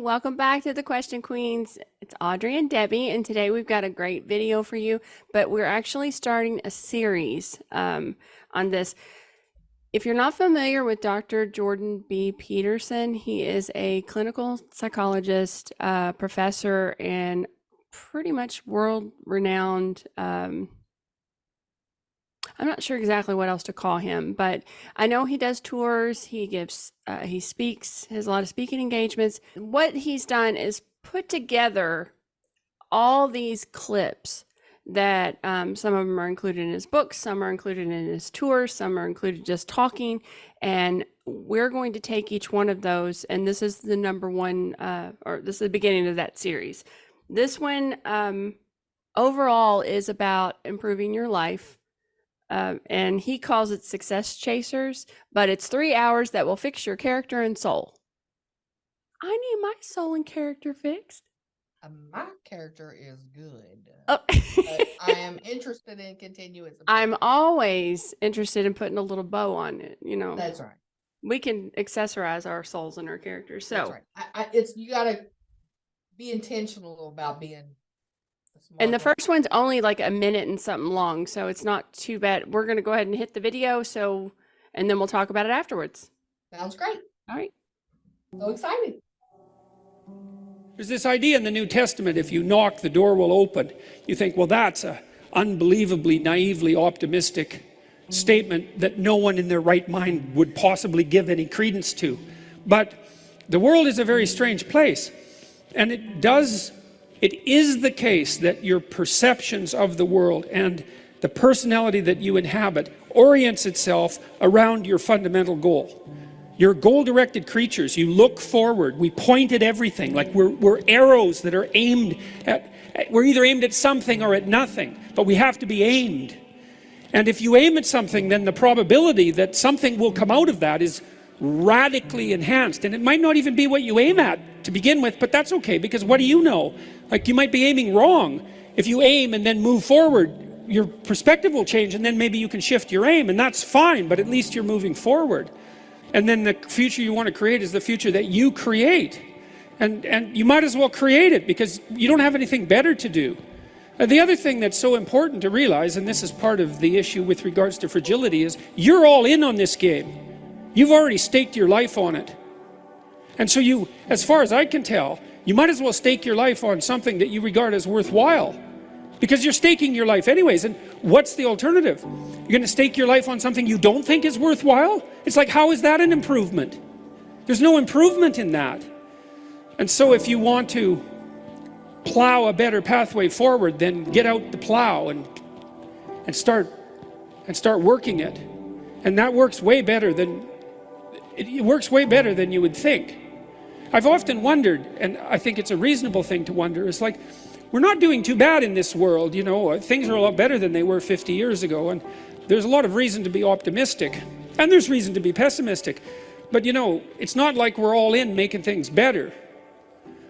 welcome back to the Question Queens. It's Audrey and Debbie, and today we've got a great video for you, but we're actually starting a series on this. If you're not familiar with Dr. Jordan B. Peterson, he is a clinical psychologist, professor, and pretty much world-renowned. I'm not sure exactly what else to call him, but I know he does tours. He speaks, has a lot of speaking engagements. What he's done is put together all these clips that some of them are included in his books, some are included in his tours, some are included just talking. And we're going to take each one of those. And this is the number one, or this is the beginning of that series. This one overall is about improving your life. And he calls it Success Chasers, but it's 3 hours that will fix your character and soul. I need my soul and character fixed. My character is good. Oh. But I am interested in continuous. I'm always interested in putting a little bow on it, you know. That's right. We can accessorize our souls and our characters. So that's right. It's you got to be intentional about being. And the first one's only like a minute and something long, so it's not too bad. We're going to go ahead and hit the video, and then we'll talk about it afterwards. Sounds great. All right. So excited. There's this idea in the New Testament, if you knock, the door will open. You think, well, that's an unbelievably, naively optimistic statement that no one in their right mind would possibly give any credence to. But the world is a very strange place. And it is the case that your perceptions of the world and the personality that you inhabit orients itself around your fundamental goal. You're goal-directed creatures. You look forward. We point at everything. Like we're arrows that are aimed at, we're either aimed at something or at nothing, but we have to be aimed. And if you aim at something, then the probability that something will come out of that is radically enhanced. And it might not even be what you aim at to begin with, but that's okay, because what do you know? Like, you might be aiming wrong. If you aim and then move forward, your perspective will change, and then maybe you can shift your aim, and that's fine, but at least you're moving forward. And then the future you want to create is the future that you create. And you might as well create it, because you don't have anything better to do. The other thing that's so important to realize, and this is part of the issue with regards to fragility, is you're all in on this game. You've already staked your life on it. And so you, as far as I can tell, you might as well stake your life on something that you regard as worthwhile, because you're staking your life anyways. And what's the alternative? You're going to stake your life on something you don't think is worthwhile? It's like, how is that an improvement? There's no improvement in that. And so if you want to plow a better pathway forward, then get out the plow and start working it. And that works way better than it works way better than you would think. I've often wondered, and I think it's a reasonable thing to wonder, it's like, we're not doing too bad in this world, you know, things are a lot better than they were 50 years ago, and there's a lot of reason to be optimistic, and there's reason to be pessimistic. But you know, it's not like we're all in making things better.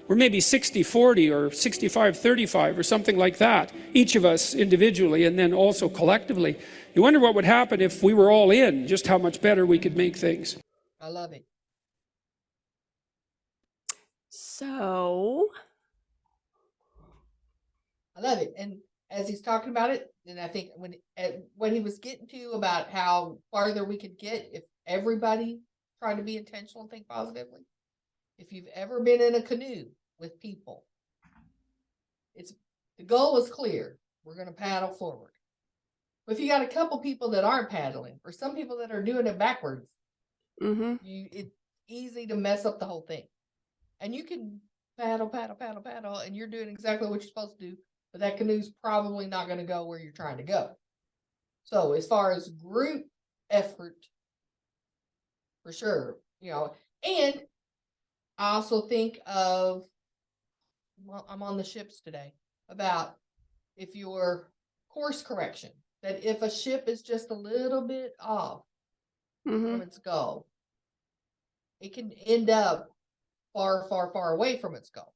We're maybe 60-40 or 65-35 or something like that, each of us individually and then also collectively. You wonder what would happen if we were all in, just how much better we could make things. I love it. So I love it. And as he's talking about it, and I think when he was getting to about how farther we could get if everybody tried to be intentional and think positively. If you've ever been in a canoe with people, the goal is clear. We're going to paddle forward. But if you got a couple people that aren't paddling, or some people that are doing it backwards, it's easy to mess up the whole thing. And you can paddle, and you're doing exactly what you're supposed to do, but that canoe's probably not going to go where you're trying to go. So as far as group effort, for sure, you know, and I also think of, well, I'm on the ships today, about if your course correction, that if a ship is just a little bit off from its goal, it can end up far, far, far away from its goal.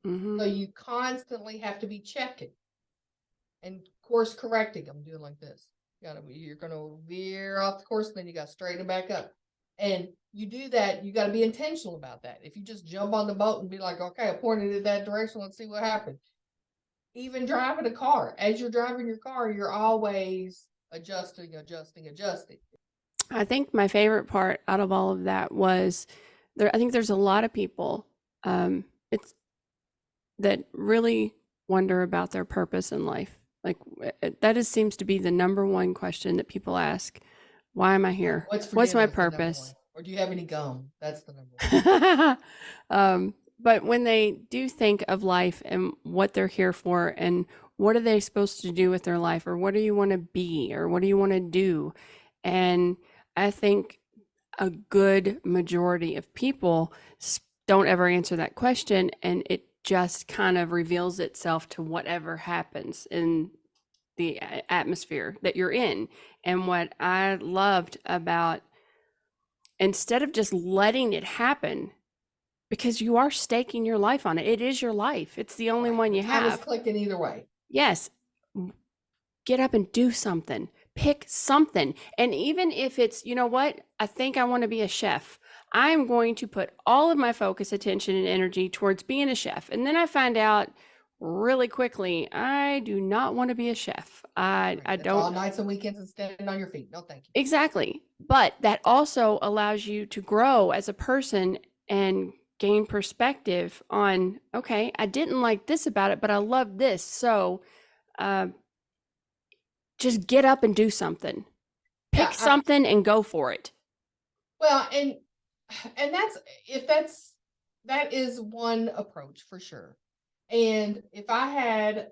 So you constantly have to be checking and course correcting. I'm doing like this. You're going to veer off the course, and then you got to straighten it back up. And you do that, you got to be intentional about that. If you just jump on the boat and be like, okay, I pointed it that direction, let's see what happens. Even driving a car, as you're driving your car, you're always adjusting. I think my favorite part out of all of that was I think there's a lot of people it's that really wonder about their purpose in life. Like that seems to be the number one question that people ask. Why am I here? What's for What's dinner my is the number purpose? one. Or do you have any gum? That's the number one. But when they do think of life and what they're here for and what are they supposed to do with their life, or what do you want to be, or what do you want to do? And I think a good majority of people don't ever answer that question, and it just kind of reveals itself to whatever happens in the atmosphere that you're in. And what I loved about, instead of just letting it happen, because you are staking your life on it. It is your life. It's the only one you Time is have. clicking either way. Yes. Get up and do something. Pick something. And even if it's, you know what, I think I want to be a chef. I'm going to put all of my focus, attention, and energy towards being a chef. And then I find out really quickly, I do not want to be a chef. I That's don't. all nights and weekends and standing on your feet. No, thank you. Exactly. But that also allows you to grow as a person and gain perspective on, okay, I didn't like this about it, but I love this. So just get up and do something. Pick something and go for it. Well, and that is one approach for sure. And if I had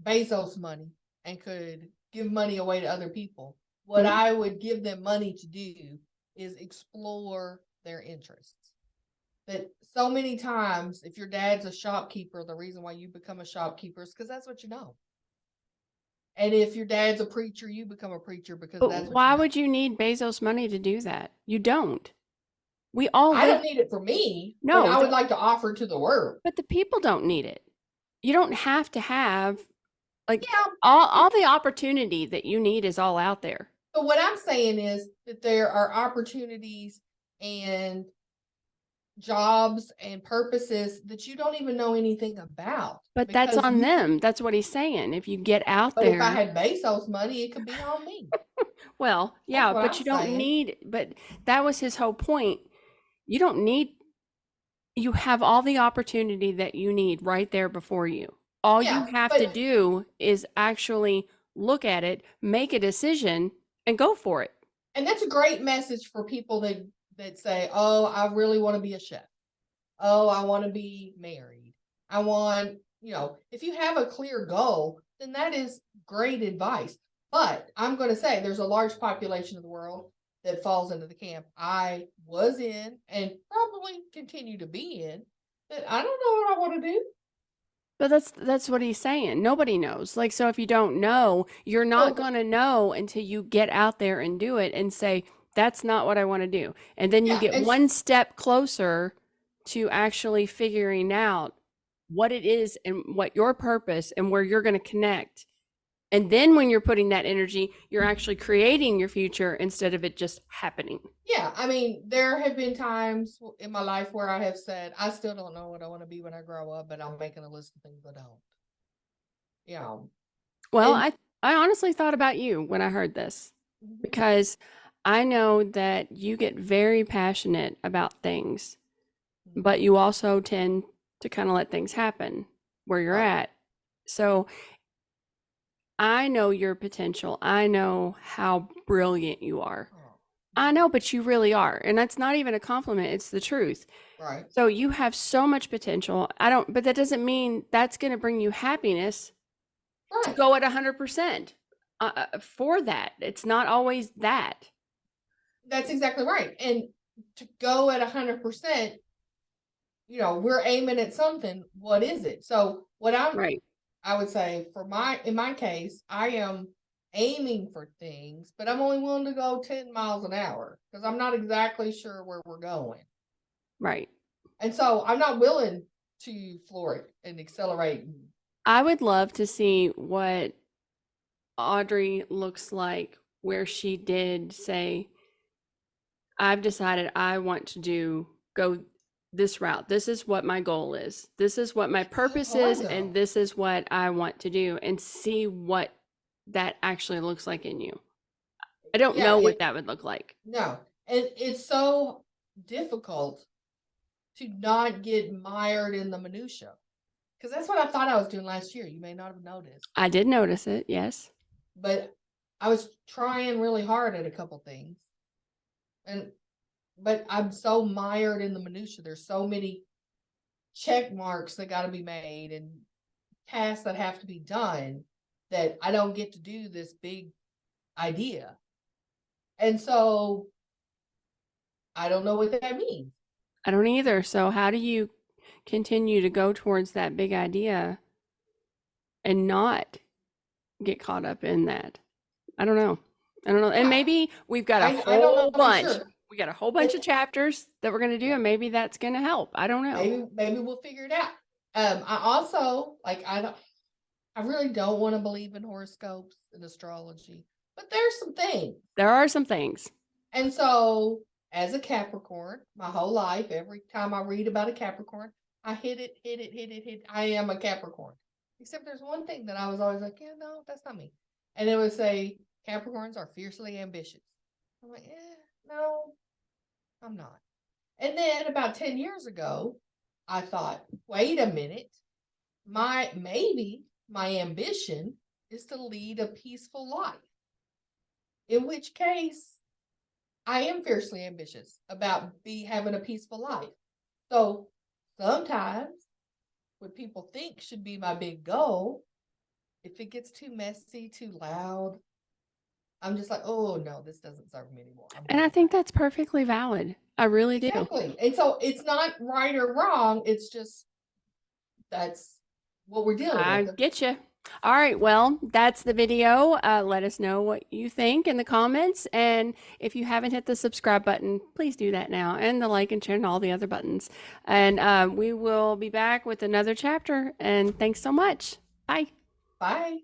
Bezos money and could give money away to other people, what I would give them money to do is explore their interests. That so many times, if your dad's a shopkeeper, the reason why you become a shopkeeper is because that's what you know. And if your dad's a preacher, you become a preacher because that's what why you know. would you need Bezos money to do that? You don't. We all I don't need it for me. No, but I would like to offer to the world. But the people don't need it. You don't have to have, like, all the opportunity that you need is all out there. So what I'm saying is that there are opportunities and jobs and purposes that you don't even know anything about. But that's on them. That's what he's saying. If you get out there. But if I had Bezos money, it could be on me. Well, yeah, but you don't need, but that was his whole point. You don't need, you have all the opportunity that you need right there before you. All you have to do is actually look at it, make a decision, and go for it. And that's a great message for people that say, oh, I really want to be a chef. Oh, I want to be married. I want, if you have a clear goal, then that is great advice. But I'm going to say there's a large population of the world that falls into the camp I was in and probably continue to be in, that I don't know what I want to do. But that's what he's saying. Nobody knows. Like, so if you don't know, you're not going to know until you get out there and do it and say, that's not what I want to do. And then you get one step closer to actually figuring out what it is and what your purpose and where you're going to connect. And then when you're putting that energy, you're actually creating your future instead of it just happening. Yeah. I mean, there have been times in my life where I have said, I still don't know what I want to be when I grow up, but I'm making a list of things I don't. Yeah. Well, I honestly thought about you when I heard this, because I know that you get very passionate about things, but you also tend to kind of let things happen where you're at. So I know your potential. I know how brilliant you are. I know, but you really are. And that's not even a compliment. It's the truth. Right. So you have so much potential. But that doesn't mean that's going to bring you happiness to go at 100% for that. It's not always that. That's exactly right. And to go at 100%, we're aiming at something. What is it? So what I would say in my case, I am aiming for things, but I'm only willing to go 10 miles an hour because I'm not exactly sure where we're going. Right. And so I'm not willing to floor it and accelerate. I would love to see what Audrey looks like where she did say I've decided I want to go this route. This is what my goal is. This is what my purpose hard, is, and though. this is what I want to do, and see what that actually looks like in you. I don't Yeah, know what that would look like. no, and it's so difficult to not get mired in the minutia, because that's what I thought I was doing last year. You may not have noticed, I did notice it, yes. but I was trying really hard at a couple things, and but I'm so mired in the minutia. There's so many check marks that got to be made and tasks that have to be done that I don't get to do this big idea. And so I don't know what that means. I don't either. So how do you continue to go towards that big idea and not get caught up in that? I don't know. I don't know. And Yeah, maybe we've got a I don't know whole for bunch. sure. We got a whole bunch And of chapters that we're going to do, yeah, and maybe that's going to help. I don't know. maybe we'll figure it out. I also like I really don't want to believe in horoscopes and astrology, but there's some things. There are some things. And so as a Capricorn, my whole life, every time I read about a Capricorn, I hit it, hit it, hit it, hit it. I am a Capricorn. Except there's one thing that I was always like, yeah, no, that's not me. And it would say Capricorns are fiercely ambitious. I'm like, no, I'm not. And then about 10 years ago, I thought, wait a minute, maybe my ambition is to lead a peaceful life. In which case, I am fiercely ambitious about having a peaceful life. So sometimes what people think should be my big goal, if it gets too messy, too loud, I'm just like, oh no, this doesn't serve me anymore. And I think that's perfectly valid. I really do. Exactly. And so it's not right or wrong. It's just that's what we're dealing I with. get you. All right, well, that's the video. Let us know what you think in the comments. And if you haven't hit the subscribe button, please do that now, and the like and share and all the other buttons. And we will be back with another chapter. And thanks so much. Bye. Bye.